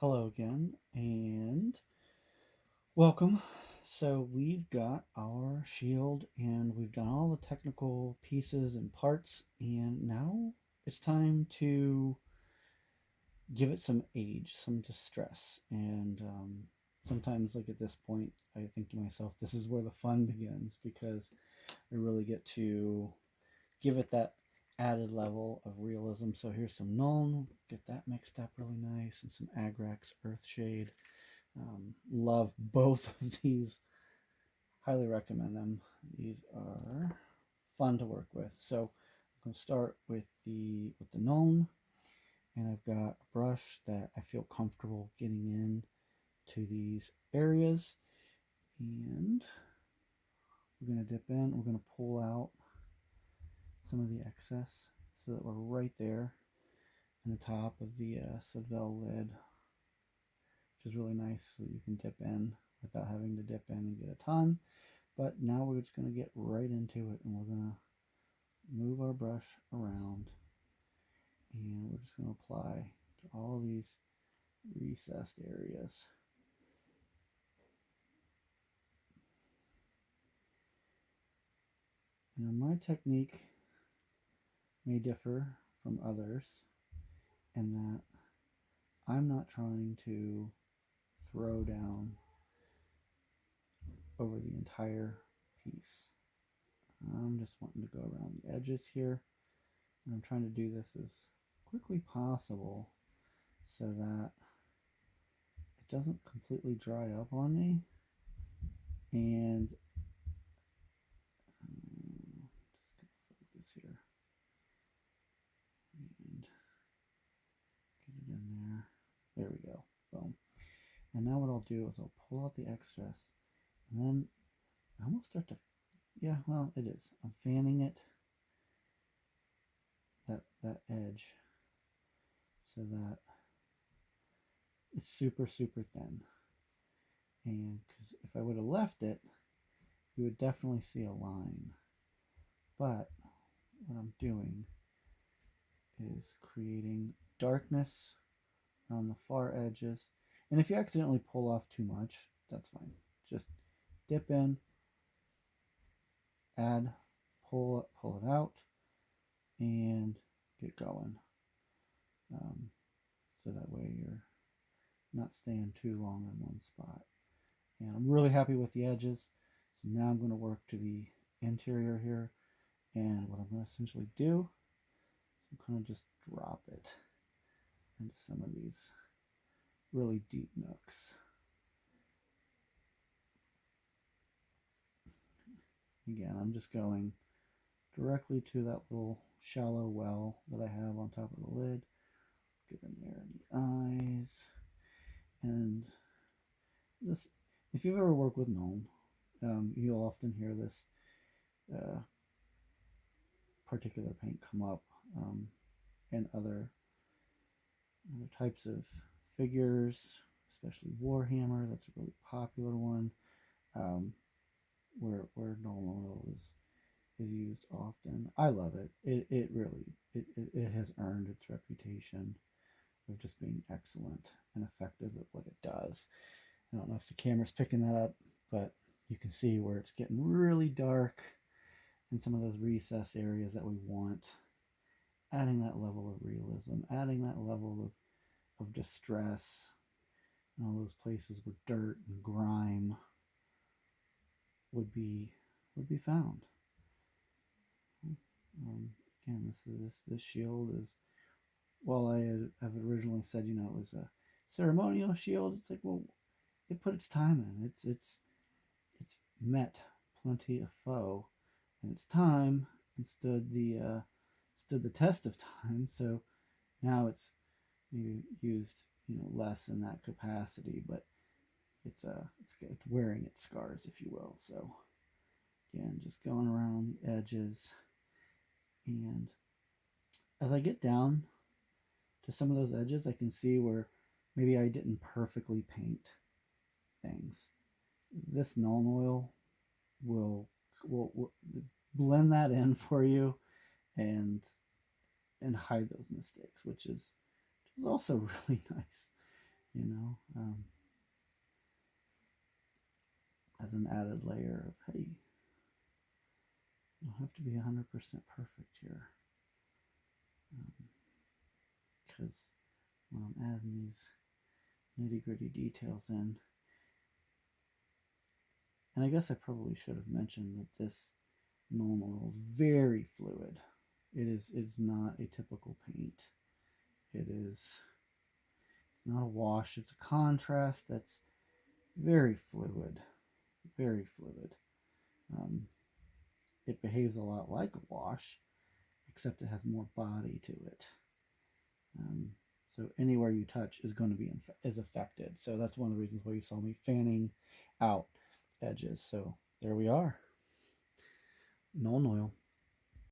Hello again, and welcome. So we've got our shield, and we've done all the technical pieces and parts, and now it's time to give it some age, some distress. And sometimes, like at this point, I think to myself, this is where the fun begins because I really get to give it that added level of realism. So here's some Nuln, get that mixed up really nice, and some Agrax Earthshade. Love both of these. Highly recommend them. These are fun to work with. So I'm going to start with the Nuln, and I've got a brush that I feel comfortable getting in to these areas, and we're going to dip in. We're going to pull out some of the excess so that we're right there in the top of the Citadel lid, which is really nice so that you can dip in without having to dip in and get a ton. But now we're just going to get right into it, and we're going to move our brush around, and we're just going to apply to all these recessed areas. Now my technique may differ from others in that I'm not trying to throw down over the entire piece. I'm just wanting to go around the edges here, and I'm trying to do this as quickly possible so that it doesn't completely dry up on me. And just gonna focus here and get it in there. There we go. Boom. And now what I'll do is I'll pull out the excess, and then I almost start to, yeah, well, it is. I'm fanning it, that edge, so that it's super, super thin. And because if I would have left it, you would definitely see a line. But what I'm doing is creating darkness on the far edges. And if you accidentally pull off too much, that's fine. Just dip in, add, pull it out, and get going. So that way you're not staying too long in one spot. And I'm really happy with the edges. So now I'm going to work to the interior here. And what I'm going to essentially do is I'm going to just drop it into some of these really deep nooks. Again, I'm just going directly to that little shallow well that I have on top of the lid. Get in there in the eyes. And this, if you've ever worked with Nuln, you'll often hear this uh, particular paint come up in other types of figures, especially Warhammer. That's a really popular one, um, where Nuln Oil is used often. I love it. It really it has earned its reputation of just being excellent and effective at what it does. I don't know if the camera's picking that up, but you can see where it's getting really dark in some of those recessed areas that we want. Adding that level of realism, adding that level of distress in all those places where dirt and grime would be found. Um, Again, this shield is, well, have originally said, it was a ceremonial shield. It's like, well, it put its time in. It's met plenty of foe, and its time and stood the test of time. So now it's maybe used less in that capacity, but it's wearing its scars, if you will. So again, just going around the edges, and as I get down to some of those edges, I can see where maybe I didn't perfectly paint things. This Nuln Oil will blend that in for you and hide those mistakes, which is also really nice. you know, as an added layer of, hey, you don't have to be 100% perfect here. Because when I'm adding these nitty gritty details in, and I guess I probably should have mentioned that this normal is very fluid. It's not a typical paint. It's not a wash. It's a contrast that's very fluid, very fluid. Um, it behaves a lot like a wash, except it has more body to it. Um, so anywhere you touch is going to be is affected. So that's one of the reasons why you saw me fanning out edges. So there we are. Null oil.